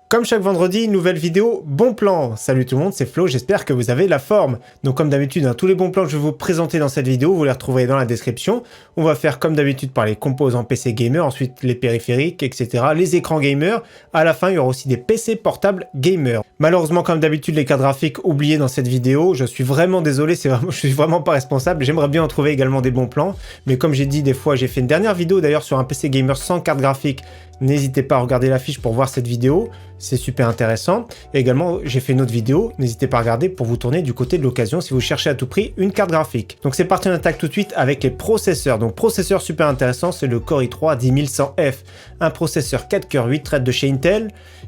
Comme chaque vendredi, nouvelle vidéo, bon plan. Salut tout le monde, c'est Flo, j'espère que vous avez la forme. Donc comme d'habitude, tous les bons plans que je vais vous présenter dans cette vidéo, vous les retrouverez dans la description. On va faire comme d'habitude par les composants PC gamer, ensuite les périphériques, etc. Les écrans gamer. À la fin, il y aura aussi des PC portables gamer. Malheureusement, comme d'habitude, les cartes graphiques oubliés dans cette vidéo. Je suis vraiment désolé, je suis vraiment pas responsable. J'aimerais bien en trouver également des bons plans. Mais comme j'ai dit des fois, j'ai fait une dernière vidéo d'ailleurs sur un PC gamer sans carte graphique. N'hésitez pas à regarder la fiche pour voir cette vidéo, c'est super intéressant. Et également, j'ai fait une autre vidéo, n'hésitez pas à regarder pour vous tourner du côté de l'occasion si vous cherchez à tout prix une carte graphique. Donc c'est parti, on attaque tout de suite avec les processeurs. Donc processeur super intéressant, c'est le Core i3 10100F, un processeur 4 cœurs 8 threads de chez Intel.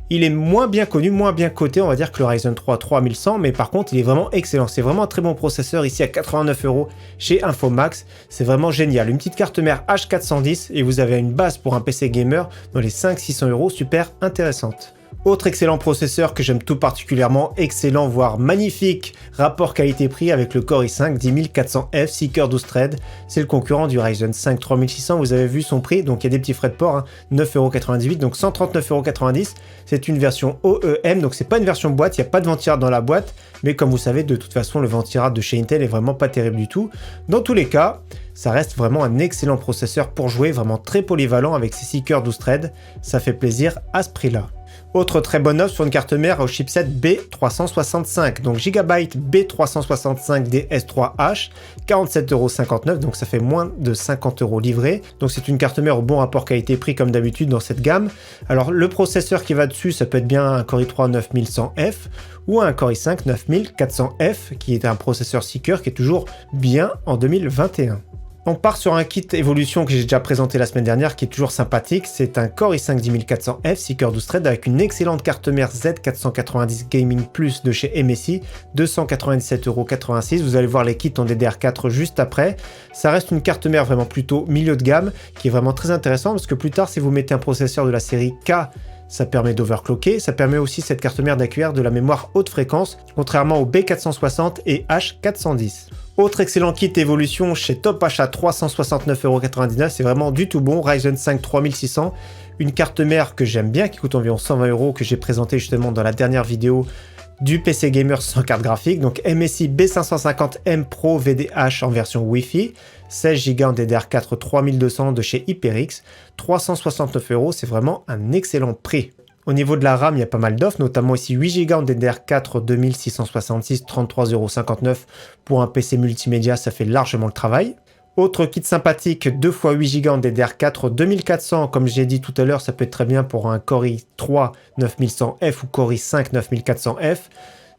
Il est moins bien connu, moins bien coté, on va dire que le Ryzen 3 3100, mais par contre, il est vraiment excellent. C'est vraiment un très bon processeur ici à 89 € chez Infomax. C'est vraiment génial. Une petite carte mère H410 et vous avez une base pour un PC gamer dans les 500-600 €, super intéressante. Autre excellent processeur que j'aime tout particulièrement, excellent voire magnifique rapport qualité-prix avec le Core i5 10400F 6 cœurs 12 threads. C'est le concurrent du Ryzen 5 3600, vous avez vu son prix, donc il y a des petits frais de port, 9,98 €, donc 139,90 €. C'est une version OEM, donc c'est pas une version boîte, il n'y a pas de ventirail dans la boîte, mais comme vous savez, de toute façon, le ventirail de chez Intel est vraiment pas terrible du tout. Dans tous les cas, ça reste vraiment un excellent processeur pour jouer, vraiment très polyvalent avec ses 6 cœurs 12 threads, ça fait plaisir à ce prix-là. Autre très bonne offre sur une carte mère au chipset B365, donc Gigabyte B365 DS3H, 47,59 €, donc ça fait moins de 50 € livré. Donc c'est une carte mère au bon rapport qualité-prix comme d'habitude dans cette gamme. Alors le processeur qui va dessus, ça peut être bien un Core i3 9100F ou un Core i5 9400F qui est un processeur 6 cœurs qui est toujours bien en 2021. On part sur un kit évolution que j'ai déjà présenté la semaine dernière qui est toujours sympathique. C'est un Core i5 10400F 6 cœurs 12 threads avec une excellente carte mère Z490 Gaming Plus de chez MSI, 297,86 €. Vous allez voir les kits en DDR4 juste après. Ça reste une carte mère vraiment plutôt milieu de gamme qui est vraiment très intéressant parce que plus tard, si vous mettez un processeur de la série K, ça permet d'overclocker, ça permet aussi cette carte mère d'accueillir de la mémoire haute fréquence, contrairement au B460 et H410. Autre excellent kit évolution chez Top Achat, 369,99 €, c'est vraiment du tout bon, Ryzen 5 3600, une carte mère que j'aime bien, qui coûte environ 120 € que j'ai présenté justement dans la dernière vidéo du PC Gamer sans carte graphique, donc MSI B550M Pro VDH en version Wi-Fi, 16 Go en DDR4 3200 de chez HyperX, 369 €, c'est vraiment un excellent prix. Au niveau de la RAM, il y a pas mal d'offres, notamment ici 8 Go en DDR4 2666, 33,59 € pour un PC multimédia, ça fait largement le travail. Autre kit sympathique, 2 x 8 Go en DDR4 2400, comme j'ai dit tout à l'heure, ça peut être très bien pour un Core i3 9100F ou Core i5 9400F,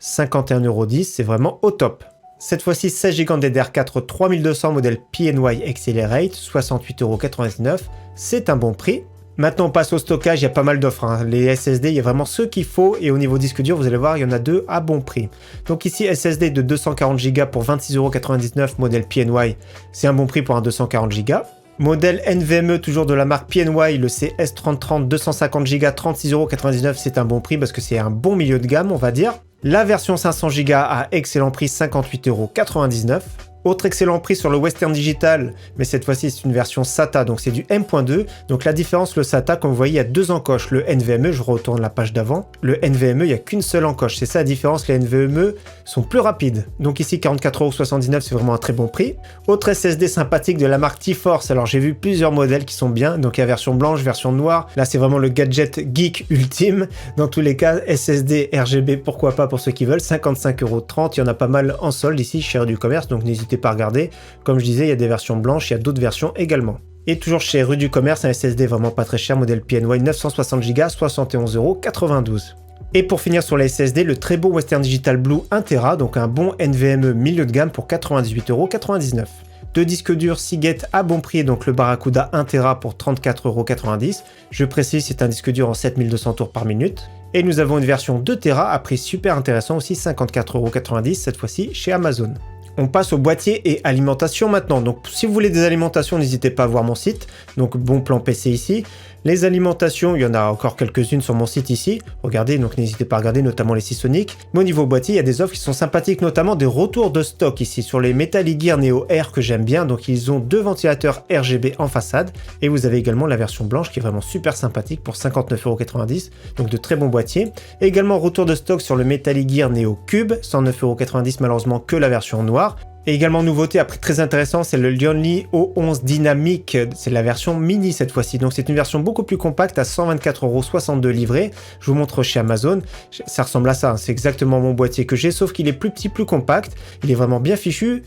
51,10 €, c'est vraiment au top. Cette fois-ci, 16 Go en DDR4 3200 modèle PNY Accelerate, 68,99 €, c'est un bon prix. Maintenant, on passe au stockage, il y a pas mal d'offres. Les SSD, il y a vraiment ce qu'il faut. Et au niveau disque dur, vous allez voir, il y en a deux à bon prix. Donc ici, SSD de 240 Go pour 26,99 €, modèle PNY. C'est un bon prix pour un 240 Go. Modèle NVMe, toujours de la marque PNY, le CS3030 250 Go, 36,99 €, c'est un bon prix parce que c'est un bon milieu de gamme, on va dire. La version 500 Go à excellent prix, 58,99 €. Autre excellent prix sur le Western Digital, mais cette fois-ci c'est une version SATA, donc c'est du M.2. Donc la différence, le SATA, comme vous voyez, il y a deux encoches. Le NVMe, je retourne la page d'avant. Le NVMe, il n'y a qu'une seule encoche. C'est ça la différence, les NVMe sont plus rapides. Donc ici, 44,79 €, c'est vraiment un très bon prix. Autre SSD sympathique de la marque T-Force. Alors j'ai vu plusieurs modèles qui sont bien. Donc il y a version blanche, version noire. Là, c'est vraiment le gadget geek ultime. Dans tous les cas, SSD RGB, pourquoi pas pour ceux qui veulent. 55,30 €. Il y en a pas mal en solde ici, chez Rue du Commerce. Donc n'hésitez pas à regarder. Comme je disais, il y a des versions blanches, il y a d'autres versions également. Et toujours chez Rue du Commerce, un SSD vraiment pas très cher, modèle PNY 960 Go, 71,92 €. Et pour finir sur les SSD, le très beau Western Digital Blue 1 Tera, donc un bon NVMe milieu de gamme pour 98,99 €. Deux disques durs Seagate à bon prix, donc le Barracuda 1 Tera pour 34,90 €. Je précise, c'est un disque dur en 7200 tours par minute. Et nous avons une version 2 Tera à prix super intéressant aussi, 54,90 € cette fois-ci chez Amazon. On passe au boîtier et alimentation maintenant. Donc si vous voulez des alimentations, n'hésitez pas à voir mon site. Donc bon plan PC ici. Les alimentations, il y en a encore quelques-unes sur mon site ici. Regardez, donc n'hésitez pas à regarder, notamment les Seasonic. Mais au niveau boîtier, il y a des offres qui sont sympathiques, notamment des retours de stock ici sur les Metal Gear Neo Air que j'aime bien. Donc ils ont 2 ventilateurs RGB en façade. Et vous avez également la version blanche qui est vraiment super sympathique pour 59,90 €. Donc de très bons boîtiers. Et également retour de stock sur le Metal Gear Neo Cube, 109,90 € malheureusement que la version noire. Et également nouveauté à prix très intéressant, c'est le Lionly O11 Dynamic, c'est la version mini cette fois-ci, donc c'est une version beaucoup plus compacte à 124,62 € livré. Je vous montre chez Amazon, ça ressemble à ça, c'est exactement mon boîtier que j'ai, sauf qu'il est plus petit, plus compact, il est vraiment bien fichu.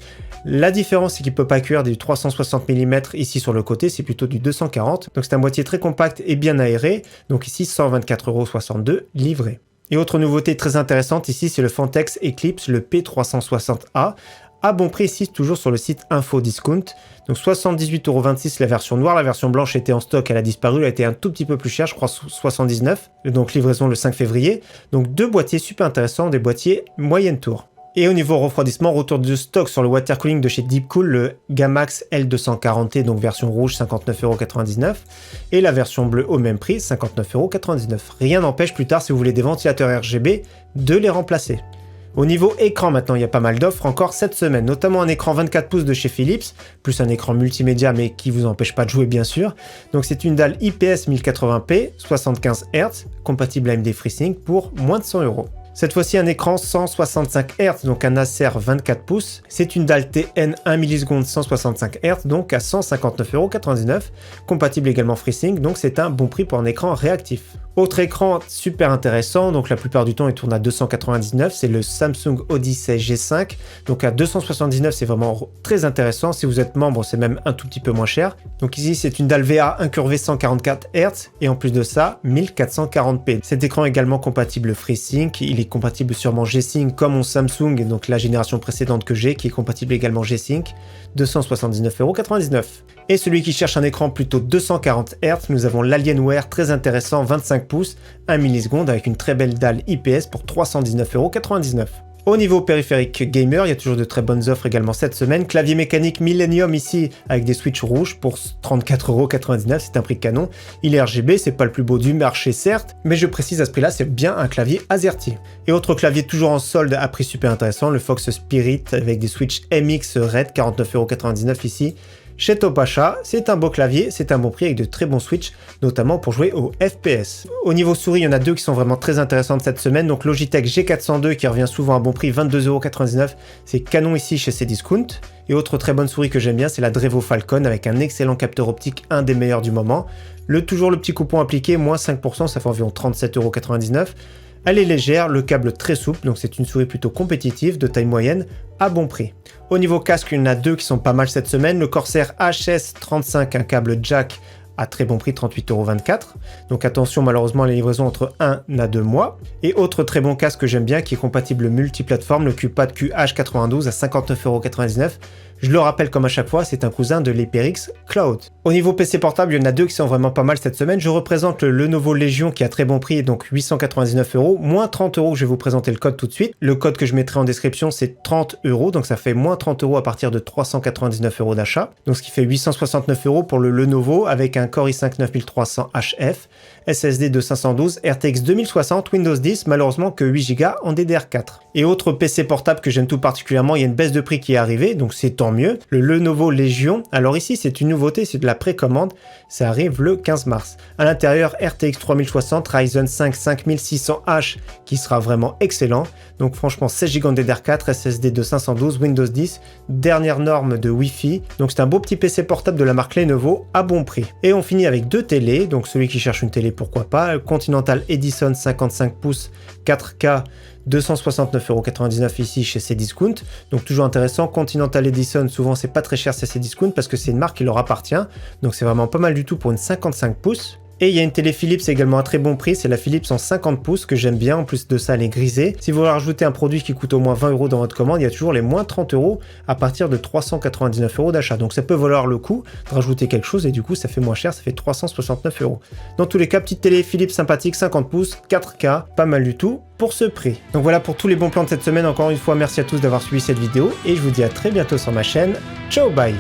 La différence c'est qu'il ne peut pas cuire du 360 mm ici sur le côté, c'est plutôt du 240, donc c'est un boîtier très compact et bien aéré, donc ici 124,62 € livré. Et autre nouveauté très intéressante ici, c'est le Phontex Eclipse, le P360A. À bon prix ici, toujours sur le site Info Discount. Donc 78,26 € la version noire, la version blanche était en stock, elle a disparu, elle a été un tout petit peu plus chère, je crois 79. Donc livraison le 5 février. Donc 2 boîtiers super intéressants, des boîtiers moyenne tour. Et au niveau refroidissement, retour de stock sur le water cooling de chez Deepcool, le Gamax L240T, donc version rouge 59,99 €, et la version bleue au même prix 59,99 €. Rien n'empêche plus tard, si vous voulez des ventilateurs RGB, de les remplacer. Au niveau écran maintenant, il y a pas mal d'offres encore cette semaine, notamment un écran 24 pouces de chez Philips, plus un écran multimédia mais qui vous empêche pas de jouer bien sûr. Donc c'est une dalle IPS 1080p, 75 Hz, compatible AMD FreeSync pour moins de 100 €. Cette fois-ci un écran 165 Hz, donc un Acer 24 pouces. C'est une dalle TN 1 millisecondes 165 Hz, donc à 159,99 €. Compatible également FreeSync, donc c'est un bon prix pour un écran réactif. Autre écran super intéressant, donc la plupart du temps il tourne à 299, c'est le Samsung Odyssey G5. Donc à 279 c'est vraiment très intéressant, si vous êtes membre c'est même un tout petit peu moins cher. Donc ici c'est une dalle VA incurvée 144 Hz et en plus de ça 1440p. Cet écran est également compatible FreeSync, il est compatible sûrement G-Sync comme mon Samsung, donc la génération précédente que j'ai qui est compatible également G-Sync, 279,99 €. Et celui qui cherche un écran plutôt 240 Hz, nous avons l'Alienware très intéressant 25 pouces, 1 milliseconde avec une très belle dalle IPS pour 319,99 €. Au niveau périphérique gamer, il y a toujours de très bonnes offres également cette semaine. Clavier mécanique Millennium ici avec des switches rouges pour 34,99 €, c'est un prix canon. Il est RGB, c'est pas le plus beau du marché certes, mais je précise à ce prix-là, c'est bien un clavier AZERTY. Et autre clavier toujours en solde à prix super intéressant, le Fox Spirit avec des switches MX Red, 49,99 € ici. Chez Topacha, c'est un beau clavier, c'est un bon prix avec de très bons switches, notamment pour jouer au FPS. Au niveau souris, il y en a 2 qui sont vraiment très intéressantes cette semaine, donc Logitech G402 qui revient souvent à bon prix, 22,99 €, c'est canon ici chez Cdiscount. Et autre très bonne souris que j'aime bien, c'est la Drevo Falcon avec un excellent capteur optique, un des meilleurs du moment. Toujours le petit coupon appliqué, moins 5%, ça fait environ 37,99 €. Elle est légère, le câble très souple, donc c'est une souris plutôt compétitive, de taille moyenne, à bon prix. Au niveau casque, il y en a 2 qui sont pas mal cette semaine. Le Corsair HS35, un câble jack à très bon prix, 38,24 €. Donc attention, malheureusement, les livraisons entre 1 à 2 mois. Et autre très bon casque que j'aime bien, qui est compatible multiplateforme, le QPAD QH92 à 59,99 €. Je le rappelle comme à chaque fois, c'est un cousin de l'HyperX Cloud. Au niveau PC portable, il y en a 2 qui sont vraiment pas mal cette semaine. Je représente le Lenovo Legion qui a très bon prix, donc 899 €, moins 30 €, je vais vous présenter le code tout de suite. Le code que je mettrai en description, c'est 30 €, donc ça fait moins 30 € à partir de 399 € d'achat. Donc ce qui fait 869 € pour le Lenovo avec un Core i5 9300 HF, SSD de 512, RTX 2060, Windows 10, malheureusement que 8 Go en DDR4. Et autre PC portable que j'aime tout particulièrement, il y a une baisse de prix qui est arrivée, donc c'est tant mieux, le Lenovo Legion. Alors ici c'est une nouveauté, c'est de la précommande, ça arrive le 15 mars. À l'intérieur RTX 3060, Ryzen 5 5600H qui sera vraiment excellent. Donc franchement 16 Go en DDR4, SSD de 512, Windows 10, dernière norme de Wi-Fi. Donc c'est un beau petit PC portable de la marque Lenovo à bon prix. Et on finit avec 2 télés, donc celui qui cherche une télé pourquoi pas, Continental Edison 55 pouces 4K, 269,99 € ici chez Cdiscount. Donc toujours intéressant, Continental Edison, souvent c'est pas très cher chez Cdiscount parce que c'est une marque qui leur appartient. Donc c'est vraiment pas mal du tout pour une 55 pouces. Et il y a une télé Philips également à très bon prix, c'est la Philips en 50 pouces que j'aime bien, en plus de ça elle est grisée. Si vous voulez rajouter un produit qui coûte au moins 20 € dans votre commande, il y a toujours les moins 30 € à partir de 399 € d'achat. Donc ça peut valoir le coup de rajouter quelque chose et du coup ça fait moins cher, ça fait 369 €. Dans tous les cas, petite télé Philips sympathique, 50 pouces, 4K, pas mal du tout pour ce prix. Donc voilà pour tous les bons plans de cette semaine, encore une fois merci à tous d'avoir suivi cette vidéo et je vous dis à très bientôt sur ma chaîne. Ciao, bye!